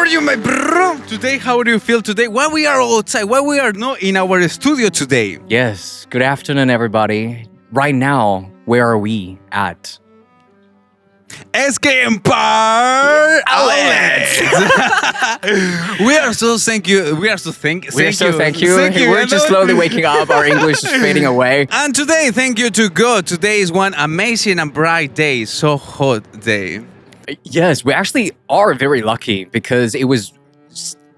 are you, my bro? Today, how do you feel today? Why we are outside? Why we are not in our studio today? Yes. Good afternoon, everybody. Right now, where are we at? SKM Park Outlets. We are so thank you. We're just slowly waking up. Our English is fading away. And today, thank you to God. Today is one amazing and bright day. So hot day. Yes, we actually are very lucky because it was,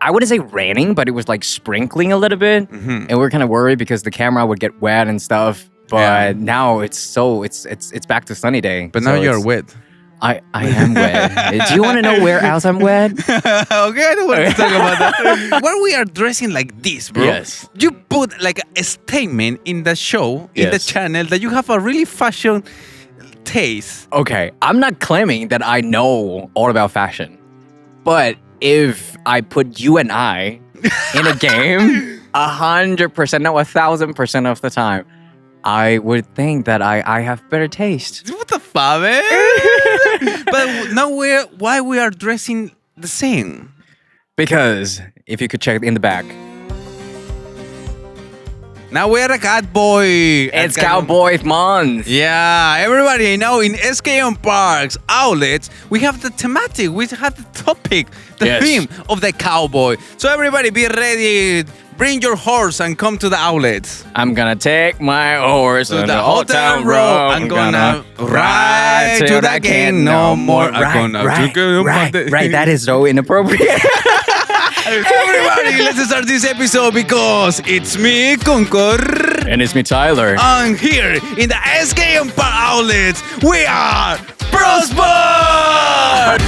I wouldn't say raining, but it was like sprinkling a little bit. Mm-hmm. And we're kind of worried because the camera would get wet and stuff. But now it's back to sunny day. But now you're wet. I am wet. Do you want to know where else I'm wet? Okay, I don't want to talk about that. Why we are dressing like this, bro? Yes. You put like a statement in the show, in the channel, that you have a really fashion taste. Okay, I'm not claiming that I know all about fashion. But if I put you and I in a game, 100%, no, 1,000% of the time, I would think that I have better taste. What the fuck, man? But now why we are dressing the same? Because if you could check in the back. Now we're a Cowboy. It's Cowboy Month. Yeah, everybody know in SKM Parks Outlets, we have the thematic, we have the topic, the theme of the cowboy. So everybody be ready. Bring your horse and come to the outlets. I'm gonna take my horse to on the Old Town Road. I'm gonna ride till I can't no more. Right. That is so inappropriate. Everybody, let's start this episode because it's me, Concor. And it's me, Tyler. And here in the SKM Park Outlets, we are Brosbond!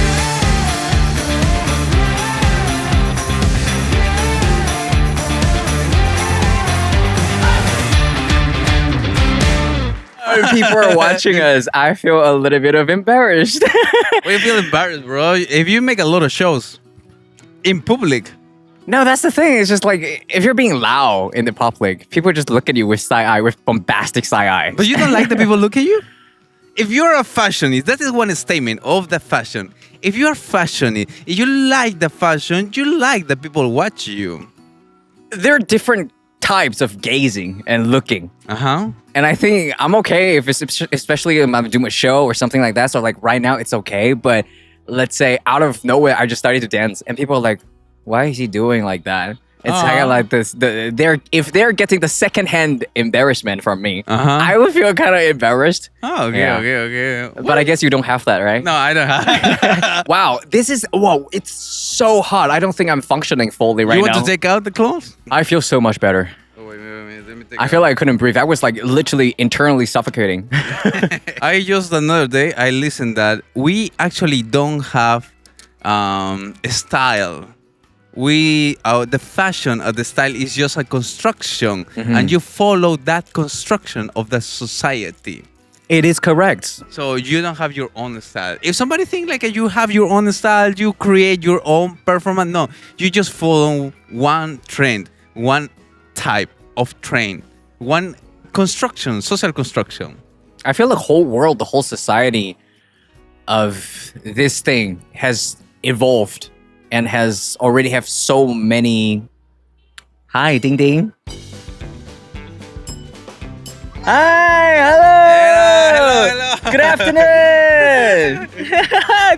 People are watching us. I feel a little bit of embarrassed. Why you feel embarrassed, bro? If you make a lot of shows in public. No, that's the thing. It's just like, if you're being loud in the public, people just look at you with side eye, with bombastic side eye. But you don't like the people look at you? If you're a fashionist, that is one statement of the fashion. If you're fashionist, if you like the fashion, you like the people watch you. There are different types of gazing and looking. Uh-huh. And I think I'm okay if it's, especially if I'm doing a show or something like that. So like right now it's okay. But let's say out of nowhere, I just started to dance and people are like, why is he doing like that? It's kind of like this. If they're getting the secondhand embarrassment from me, I would feel kind of embarrassed. Oh, okay. But I guess you don't have that, right? No, I don't have. Wow, it's so hot. I don't think I'm functioning fully right now. You want to take out the clothes? I feel so much better. Oh, wait, let me take I feel like I couldn't breathe. I was like literally internally suffocating. I just another day, I listened that we actually don't have style. The fashion of the style is just a construction, and you follow that construction of the society. It is correct. So you don't have your own style. If somebody think like you have your own style, you create your own performance. No, you just follow one trend, one type of trend, one construction, social construction. I feel the whole world, the whole society of this thing has evolved and has already have so many. Hi, ding ding. Hi, hello. Good afternoon.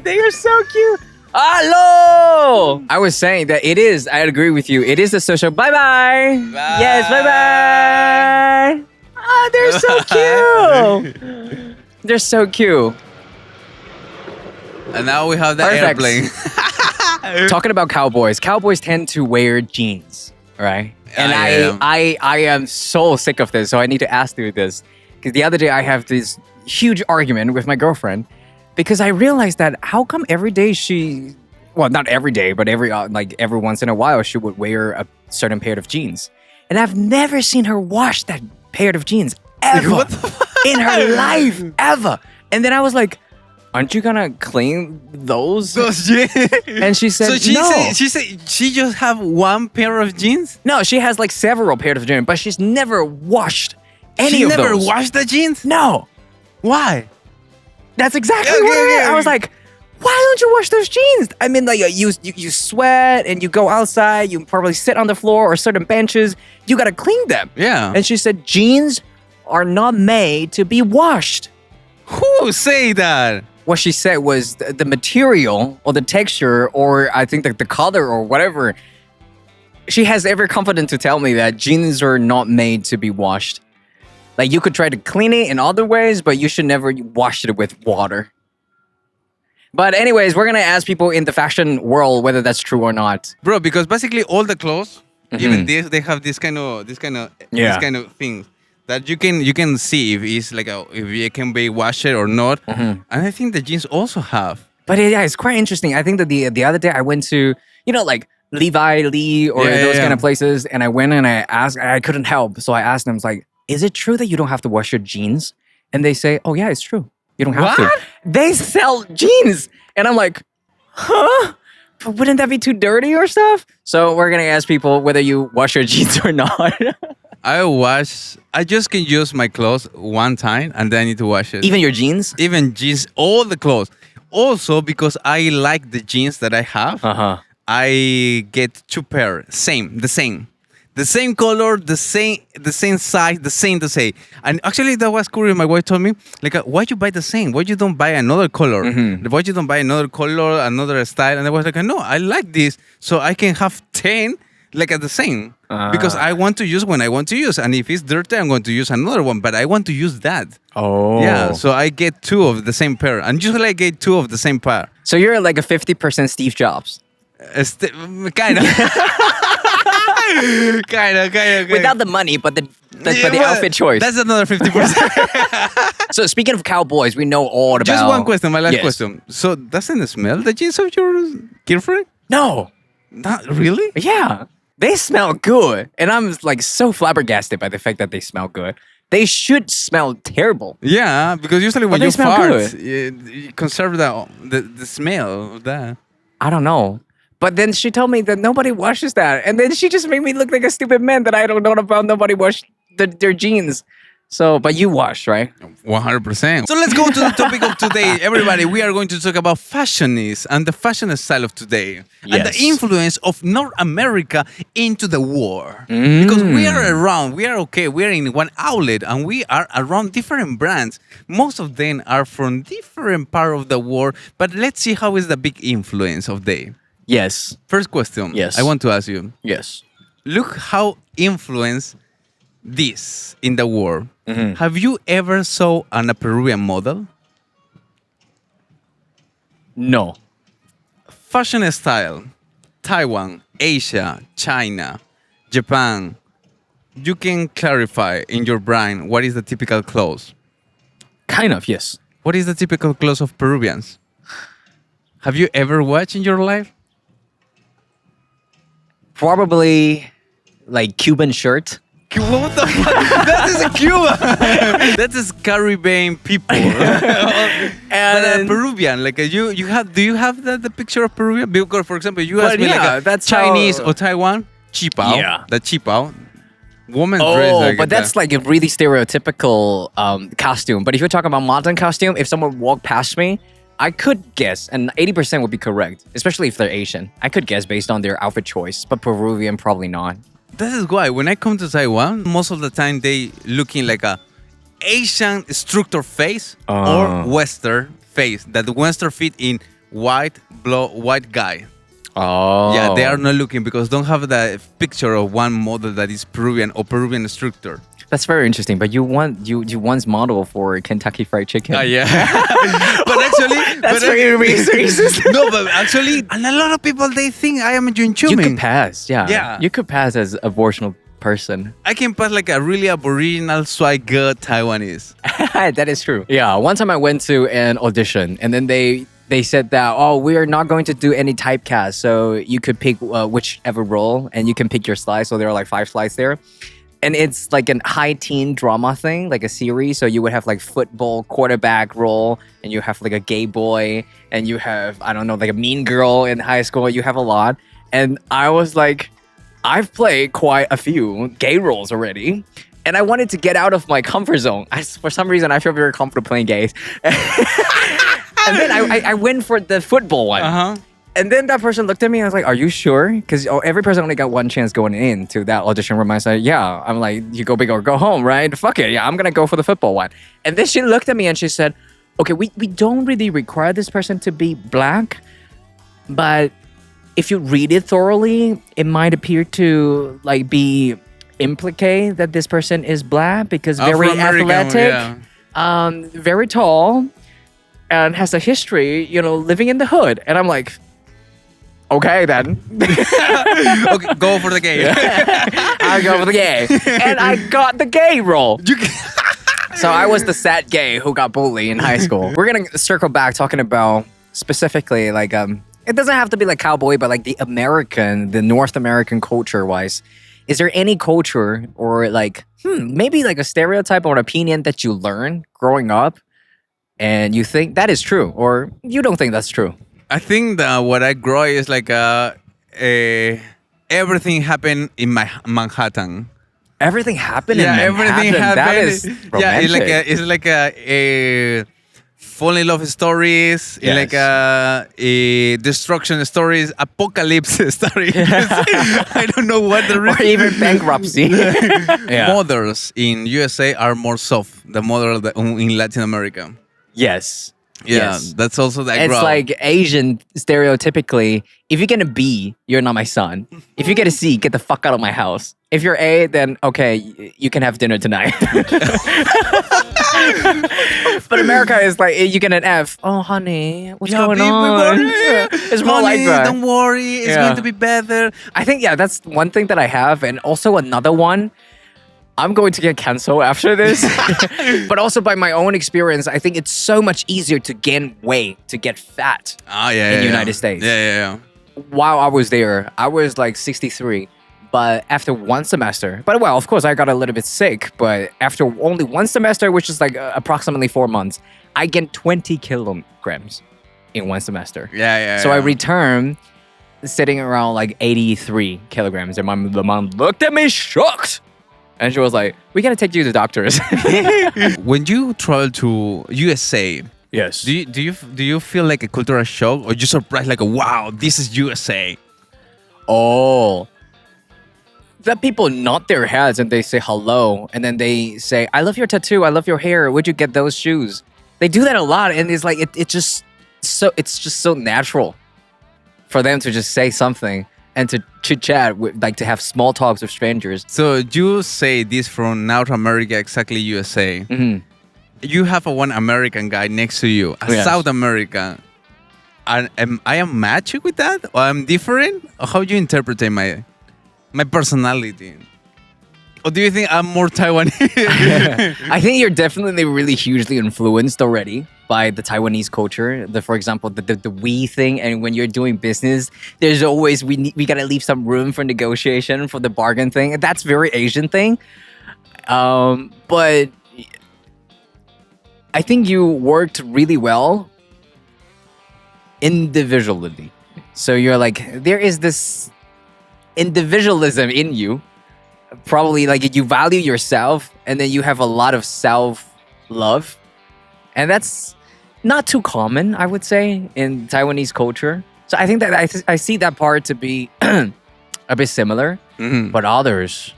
They are so cute. Hello. I was saying that it is. I agree with you. It is a social. Bye bye. Yes, bye bye. Ah, they're so cute. They're so cute. And now we have the airplane. Talking about cowboys tend to wear jeans, right? And I am so sick of this, so I need to ask you this. Because the other day I have this huge argument with my girlfriend because I realized that how come every day not every day, but every once in a while she would wear a certain pair of jeans. And I've never seen her wash that pair of jeans ever in her life, ever. And then I was like, aren't you gonna clean those? And she said, no. She said she just have one pair of jeans? No, she has like several pairs of jeans, but she's never washed any of those. She never washed the jeans? No. Why? That's exactly what it is. I was like, why don't you wash those jeans? I mean, like you sweat and you go outside, you probably sit on the floor or certain benches. You gotta clean them. Yeah. And she said, jeans are not made to be washed. Who say that? What she said was the material or the texture or I think the color or whatever. She has every confidence to tell me that jeans are not made to be washed. Like you could try to clean it in other ways, but you should never wash it with water. But anyways, we're gonna ask people in the fashion world whether that's true or not. Bro, because basically all the clothes, even this, they have this kind of things that you can see if it's like if it can be washed or not. And I think the jeans also have. But yeah, it's quite interesting. I think that the other day I went to, like Levi Lee or those kind of places, and I went and I asked, I couldn't help. So I asked them, it's like, is it true that you don't have to wash your jeans? And they say, oh yeah, it's true. You don't have to. They sell jeans. And I'm like, huh? But wouldn't that be too dirty or stuff? So we're going to ask people whether you wash your jeans or not. I just can use my clothes one time and then I need to wash it. Even your jeans? Even jeans, all the clothes. Also, because I like the jeans that I have, I get 2 pair, the same color, the same size, the same. And actually, that was curious. My wife told me, like, why you buy the same? Why you don't buy another color? Why you don't buy another color, another style? And I was like, no, I like this, so I can have 10 like at the same because I want to use when I want to use. And if it's dirty, I'm going to use another one, but I want to use that. Oh. Yeah, so I get 2 of the same pair. And usually I get 2 of the same pair. So you're like a 50% Steve Jobs. Kind of. kind of. Without the money, but the outfit choice. That's another 50%. So speaking of cowboys, we know all about... Just one question, my last question. So doesn't it smell the jeans of your girlfriend? No. Not really? Yeah. They smell good. And I'm like so flabbergasted by the fact that they smell good. They should smell terrible. Yeah, because usually when you smell fart, you conserve the smell of that. I don't know. But then she told me that nobody washes that. And then she just made me look like a stupid man that I don't know about nobody wash their jeans. So, but you wash, right? 100%. So let's go to the topic of today. Everybody, we are going to talk about fashionists and the fashion style of today. Yes. And the influence of North America into the war. Because we are in one outlet and we are around different brands. Most of them are from different part of the world. But let's see how is the big influence of they. Yes. First question. Yes. I want to ask you. Yes. Look how influenced this in the world. Have you ever saw a Peruvian model? No. Fashion style. Taiwan, Asia, China, Japan. You can clarify in your brain what is the typical clothes. Kind of, yes. What is the typical clothes of Peruvians? Have you ever watched in your life? Probably like Cuban shirt. What the fuck? That is a Cuba. That is Caribbean people. And Peruvian, like do you have the picture of Peruvian? Because for example, you ask me that's Chinese or Taiwan, qipao. Yeah. The qipao. Woman's dress. Oh, but that's like a really stereotypical costume. But if you're talking about modern costume, if someone walked past me, I could guess, and 80% would be correct, especially if they're Asian. I could guess based on their outfit choice, but Peruvian, probably not. This is why when I come to Taiwan, most of the time they looking like a Asian structure face or Western face. That the Western fit in white guy. Oh. Yeah, they are not looking because don't have the picture of one model that is Peruvian or Peruvian structure. That's very interesting. But you once model for Kentucky Fried Chicken. Yeah. But actually, that's very racist. No, but actually, and a lot of people they think I am a Junchumin. You could pass, yeah. You could pass as an abortional person. I can pass like a really aboriginal, swagger Taiwanese. That is true. Yeah, one time I went to an audition, and then they said that, we are not going to do any typecast, so you could pick whichever role, and you can pick your slides. So there are like 5 slides there. And it's like an high teen drama thing, like a series. So you would have like football quarterback role, and you have like a gay boy, and you have, I don't know, like a mean girl in high school. You have a lot. And I was like, I've played quite a few gay roles already. And I wanted to get out of my comfort zone. For some reason, I feel very comfortable playing gays. And then I went for the football one. And then that person looked at me and I was like, are you sure? Because every person only got one chance going into that audition room. I said, yeah. I'm like, you go big or go home, right? Fuck it. Yeah, I'm going to go for the football one. And then she looked at me and she said, okay, we don't really require this person to be black. But if you read it thoroughly, it might appear to like be implicate that this person is black because very athletic, very tall, and has a history, living in the hood. And I'm like, okay, then. Okay, go for the gay. I'll go for the gay. And I got the gay role. So I was the sad gay who got bullied in high school. We're going to circle back talking about specifically like, it doesn't have to be like cowboy, but like the North American culture-wise. Is there any culture or like, maybe like a stereotype or an opinion that you learned growing up and you think that is true or you don't think that's true? I think that what I grow is like everything happened in Manhattan. Everything happened in Manhattan? Everything happened. That is romantic. It's like a fall in love stories, like a destruction stories, apocalypse stories. I don't know what the reason. Or even bankruptcy. Mothers in USA are more soft than mothers in Latin America. Yes. Yeah, that's also that. It's like Asian stereotypically, if you're gonna B, you're not my son. If you get a C, get the fuck out of my house. If you're A, then okay, you can have dinner tonight. But America is like, you get an F. Oh, honey, what's going on? It's more like that. Don't worry, it's going to be better. I think, that's one thing that I have. And also another one, I'm going to get canceled after this. But also by my own experience, I think it's so much easier to gain weight, to get fat in the United States. Yeah. While I was there, I was like 63. But after one semester, of course, I got a little bit sick. But after only one semester, which is like approximately 4 months, I gained 20 kilograms in one semester. So I returned sitting around like 83 kilograms. And my mom looked at me shocked. And she was like, we gotta take you to doctors. When you travel to USA, yes, do you feel like a cultural shock or you surprised like, wow, this is USA? Oh, that people nod their heads and they say hello, and then they say, I love your tattoo, I love your hair, where'd you get those shoes? They do that a lot, and it's like it's just so natural for them to just say something and to chit-chat, like to have small talks with strangers. So you say this from North America, exactly USA. Mm-hmm. You have one American guy next to you, South American. I am matching with that? Or I'm different? Or how do you interpret my personality? Or do you think I'm more Taiwanese? I think you're definitely really hugely influenced already by the Taiwanese culture. For example, the we thing, and when you're doing business, there's always we gotta leave some room for negotiation for the bargain thing. That's very Asian thing. But I think you worked really well individually. So you're like, there is this individualism in you. Probably like you value yourself, and then you have a lot of self-love. And that's not too common, I would say, in Taiwanese culture. So I think that I see that part to be a bit similar. Mm-hmm. But others,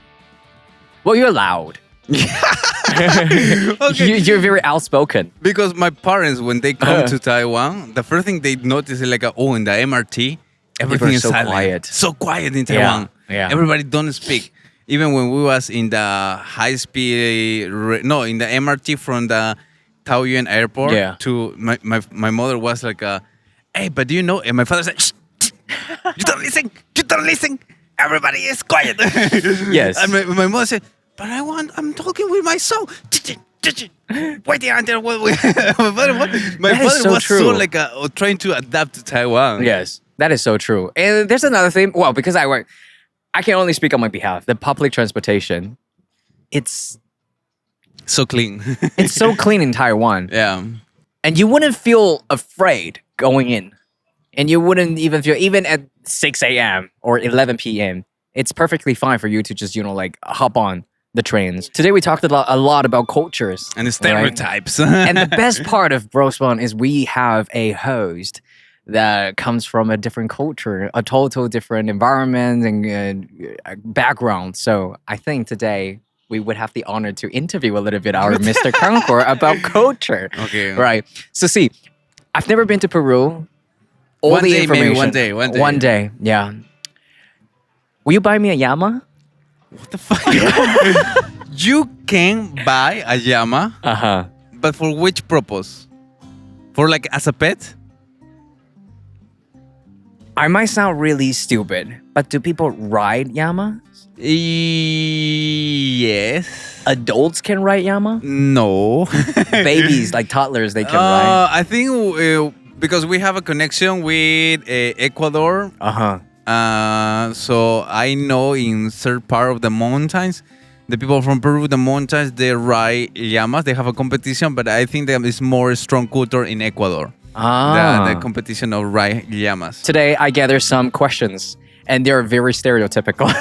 well, you're loud. Okay. You're very outspoken. Because my parents, when they come to Taiwan, the first thing they notice is like, in the MRT, everything is so silent. quiet. So quiet in Taiwan. Yeah. Everybody don't speak. Even when we was in the high-speed, in the MRT from the Taoyuan airport to my mother was like, hey, but do you know? And my father said, shh, you don't listen. Everybody is quiet. Yes. And my mother said, but I'm talking with my soul. Wait there until my father was so like trying to adapt to Taiwan. Yes, that is so true. And there's another thing. Well, because I can only speak on my behalf. The public transportation, it's so clean. It's so clean in Taiwan. Yeah. And you wouldn't feel afraid going in. And you wouldn't even feel, even at 6 a.m. or 11 p.m., it's perfectly fine for you to just, like hop on the trains. Today we talked a lot about cultures. And the stereotypes. Right? And the best part of Brosbond is we have a host that comes from a different culture, a total different environment and background. So I think today we would have the honor to interview a little bit our Mr. Concor about culture. Okay. Right. So see, I've never been to Peru. All one the day, information. maybe one day. One day, yeah. Will you buy me a llama? What the fuck? You can buy a llama, but for which purpose? For like as a pet? I might sound really stupid, but do people ride llamas? Yes. Adults can ride llama? No. Babies, like toddlers, they can ride. I think because we have a connection with Ecuador. So I know in third part of the mountains, the people from Peru, the mountains, they ride llamas. They have a competition, but I think there is more strong culture in Ecuador. The competition of ride llamas. Today, I gather some questions, and they're very stereotypical.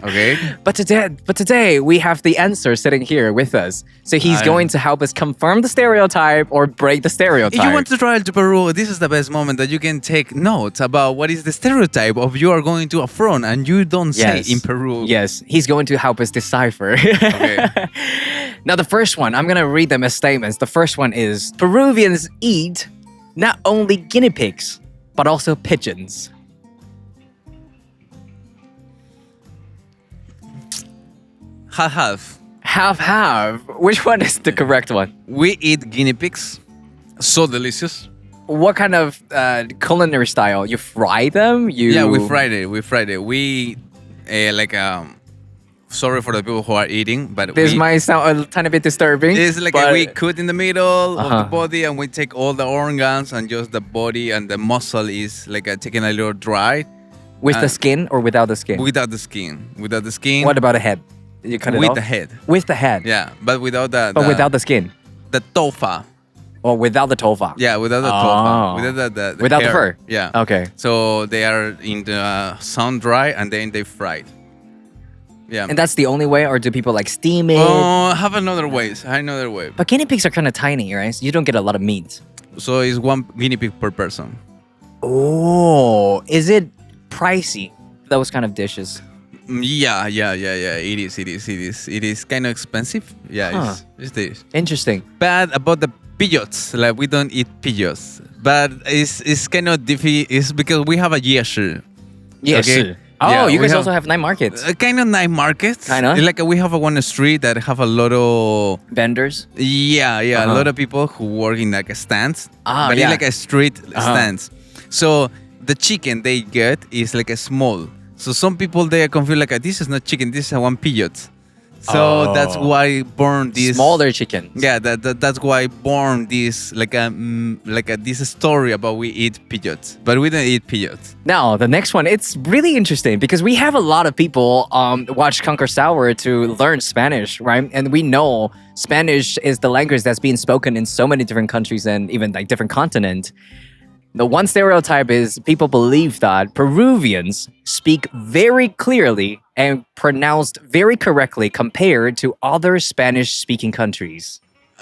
Okay. But today we have the answer sitting here with us. So he's going to help us confirm the stereotype or break the stereotype. If you want to travel to Peru, this is the best moment that you can take notes about what is the stereotype of you are going to a front and you don't say in Peru. Yes, he's going to help us decipher. Okay. Now the first one, I'm going to read them as statements. The first one is, Peruvians eat not only guinea pigs, but also pigeons. Half. Half. Which one is the correct one? We eat guinea pigs. So delicious. What kind of culinary style? You fry them? Yeah, we fried it. We sorry for the people who are eating, but this might sound a tiny bit disturbing. It's like we cut in the middle of the body and we take all the organs and just the body and the muscle is like taken a little dry. With the skin or without the skin? Without the skin. Without the skin. What about the head? You cut it with off? the head. With the head. Yeah, but without the. But without the skin. The tofa. Or without the tofa. Yeah, without the tofa. Without the without hair. the fur. Yeah. Okay. So they are in the sun dry and then they fried. Yeah. And that's the only way, or do people like steam it? Oh, have another way. But guinea pigs are kind of tiny, right? So you don't get a lot of meat. So it's one guinea pig per person. Oh, is it pricey? Those kind of dishes. Yeah. It is kind of expensive. Yeah, it's this. Interesting. But about the pigeons, like we don't eat pigeons. But it's kind of difficult. It's because we have a yeshi. Okay? Oh, yeah, you guys also have night markets. Kind of night markets. Kind of. Like we have one street that have a lot of vendors. Yeah, a lot of people who work in like a stands. But it's like a street stands. So the chicken they get is like a small. So some people they are confused like this is not chicken, this is one pigeon. So that's why born this smaller chickens. Yeah, that's why born this like this story about we eat pigeons, but we don't eat pigeons. Now the next one, it's really interesting because we have a lot of people watch Concor Sour to learn Spanish, right? And we know Spanish is the language that's being spoken in so many different countries and even like different continents. The one stereotype is people believe that Peruvians speak very clearly and pronounced very correctly compared to other Spanish-speaking countries.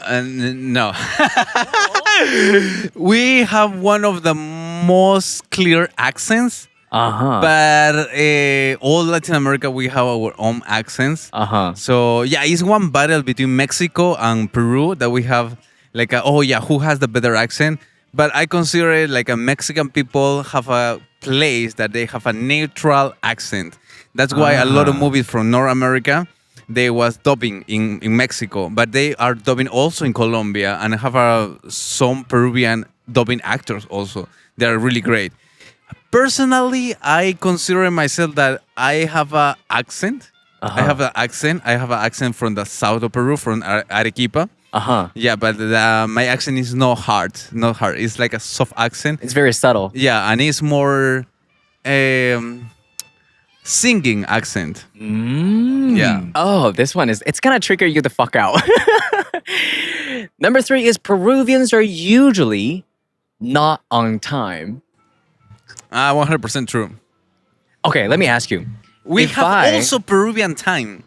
No. We have one of the most clear accents. But all Latin America, we have our own accents. So yeah, it's one battle between Mexico and Peru that we have like, who has the better accent? But I consider it like a Mexican people have a place that they have a neutral accent. That's why a lot of movies from North America, they was dubbing in Mexico, but they are dubbing also in Colombia and have some Peruvian dubbing actors also. They are really great. Personally, I consider myself that I have an accent. I have an accent from the south of Peru, from Arequipa. Yeah, but my accent is not hard. It's like a soft accent. It's very subtle. Yeah, and it's more singing accent. Yeah. Oh, this one it's gonna trigger you the fuck out. Number 3 is Peruvians are usually not on time. 100% true. Okay, let me ask you. We have also Peruvian time.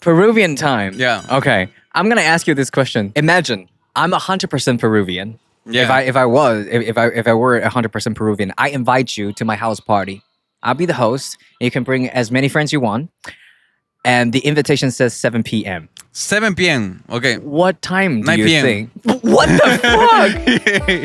Peruvian time. Yeah. Okay. I'm gonna ask you this question. Imagine I'm 100% Peruvian. Yeah. If I were 100% Peruvian, I invite you to my house party. I'll be the host. And you can bring as many friends you want. And the invitation says 7 p.m. 7 p.m. Okay. What time do 9 you p.m. think? What the fuck?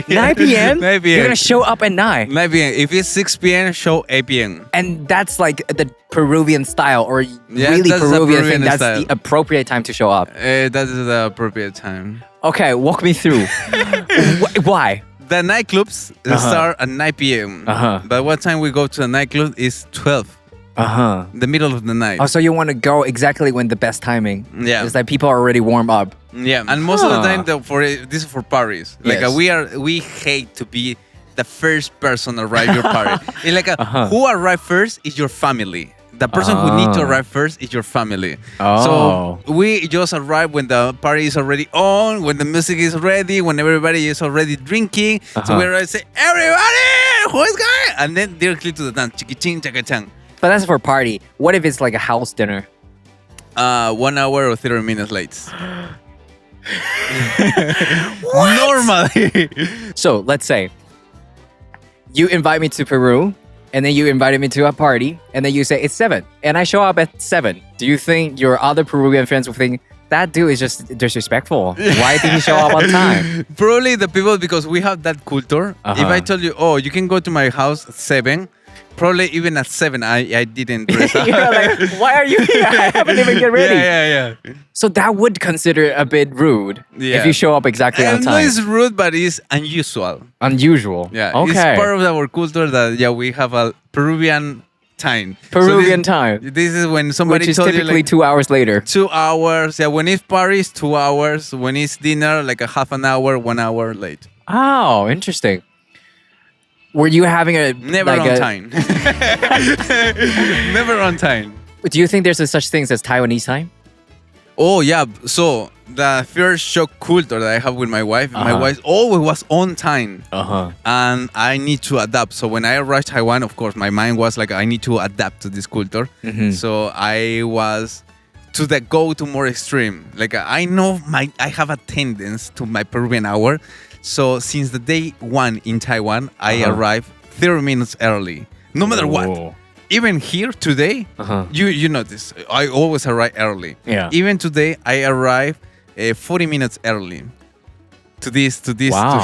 9 p.m.? 9 p.m. You're gonna show up at 9. 9 p.m. If it's 6 p.m., show 8 p.m. And that's like the Peruvian style, or really that's the Peruvian thing. Peruvian That's style. the appropriate time to show up. That is the appropriate time. Okay, walk me through. Why? The nightclubs start at 9 p.m. But what time we go to the nightclub is 12. The middle of the night. Oh, so you want to go exactly when the best timing. Yeah. It's like people are already warm up. Yeah, and most of the time, this is for parties. Like Yes. we hate to be the first person to arrive your party. It's like who arrived first is your family. The person who need to arrive first is your family. Oh. So we just arrive when the party is already on, when the music is ready, when everybody is already drinking. So we arrive and say, everybody, who is going? And then directly to the dance. Chiki-ching, chaka-chang. But that's for party. What if it's like a house dinner? 1 hour or 30 minutes late. Normally. So let's say you invite me to Peru, and then you invited me to a party, and then you say it's 7, and I show up at 7. Do you think your other Peruvian friends will think that dude is just disrespectful? Why did he show up on time? Probably the people, because we have that culture. If I told you, oh, you can go to my house at 7, probably even at 7, I didn't dress up. You're like, why are you here? I haven't even get ready. Yeah. So that would consider a bit rude if you show up exactly on No, time. it's rude, but it's unusual. Unusual. Yeah, Okay. it's part of our culture that we have a Peruvian time. Peruvian time. This is when somebody Which is told you typically like 2 hours later. 2 hours. Yeah, when it's parties, 2 hours. When it's dinner, like a half an hour, 1 hour late. Oh, interesting. Were you having a Never on time. Never on time. Do you think there's a such thing as Taiwanese time? Oh yeah. So the first shock culture that I have with my wife always was on time. And I need to adapt. So when I arrived Taiwan, of course, my mind was like, I need to adapt to this culture. So I was go to more extreme. Like I know I have a tendency to my Peruvian hour. So since the day 1 in Taiwan, I arrive 30 minutes early, no matter what. Even here today, you notice I always arrive early. Yeah. Even today, I arrive 40 minutes early to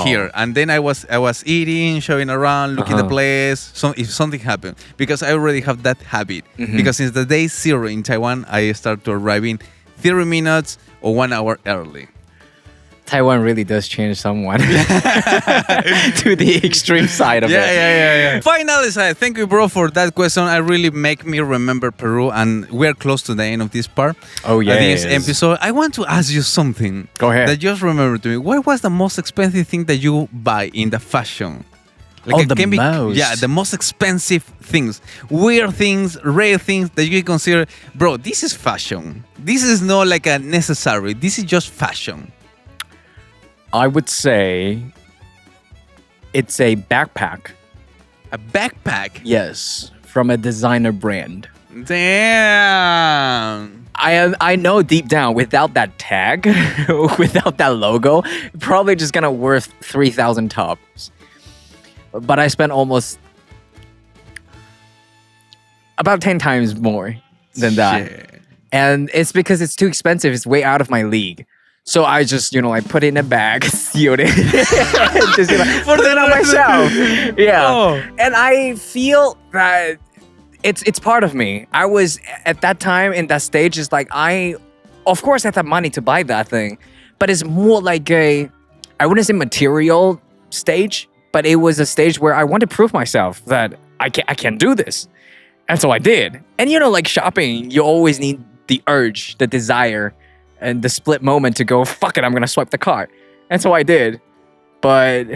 here, and then I was eating, showing around, looking the place. So if something happened, because I already have that habit. Because since the day 0 in Taiwan, I start to arriving 30 minutes or 1 hour early. Taiwan really does change someone to the extreme side of it. Yeah. Finally, thank you, bro, for that question. I really make me remember Peru, and we're close to the end of this part. Oh, yeah. This episode. I want to ask you something. Go ahead. That just remember to me. What was the most expensive thing that you buy in the fashion? Most? The most expensive things. Weird things, rare things that you consider, bro, this is fashion. This is not like a necessary. This is just fashion. I would say it's a backpack. A backpack? Yes, from a designer brand. Damn. I know deep down, without that tag, without that logo, probably just gonna worth 3,000 tops. But I spent almost about 10 times more than that. Shit. And it's because it's too expensive. It's way out of my league. So I just, put it in a bag, sealed it, just put it on my shelf. Yeah. Oh. And I feel that it's part of me. I was at that time in that stage, it's like of course I had money to buy that thing, but it's more like I wouldn't say material stage, but it was a stage where I want to prove myself that I can do this. And so I did. And like shopping, you always need the urge, the desire, and the split moment to go, fuck it, I'm gonna swipe the card. And so I did. But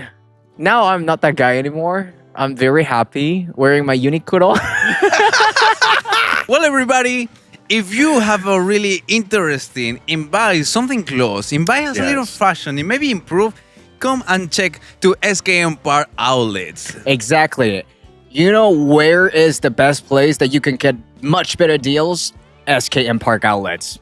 now I'm not that guy anymore. I'm very happy wearing my Uniqlo. Well, everybody, if you have a really interesting in buy something close, in buy us a little fashion, and maybe improve, come and check to SKM Park Outlets. Exactly. You know where is the best place that you can get much better deals? SKM Park Outlets.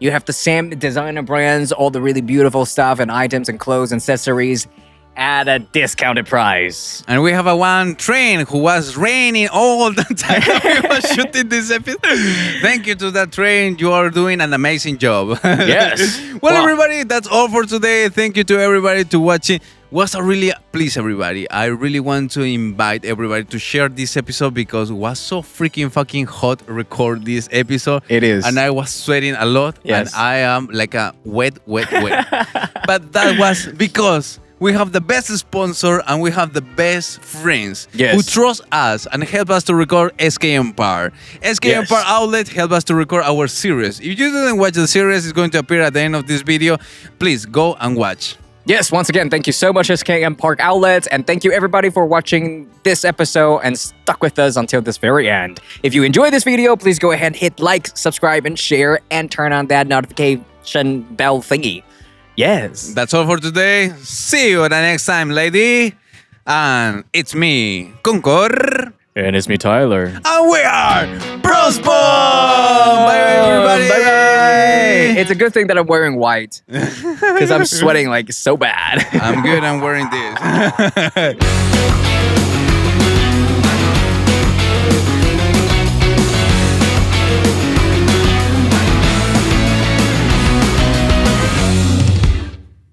You have the same designer brands, all the really beautiful stuff and items and clothes and accessories at a discounted price. And we have one train who was raining all the time we were shooting this episode. Thank you to that train. You are doing an amazing job. Yes. Well, everybody, that's all for today. Thank you to everybody to watching. Please, everybody, I really want to invite everybody to share this episode because it was so freaking fucking hot to record this episode. It is. And I was sweating a lot. Yes. And I am like a wet. But that was because we have the best sponsor and we have the best friends who trust us and help us to record SKM Park. SKM Park Outlets help us to record our series. If you didn't watch the series, it's going to appear at the end of this video. Please go and watch. Yes, once again, thank you so much, SKM Park Outlets, and thank you everybody for watching this episode and stuck with us until this very end. If you enjoyed this video, please go ahead, hit like, subscribe, and share, and turn on that notification bell thingy. Yes. That's all for today. See you the next time, lady. And it's me, Concor. And it's me, Tyler. And we are Brosbond! Bye, everybody! Bye-bye! It's a good thing that I'm wearing white. Because I'm sweating like so bad. I'm good, I'm wearing this.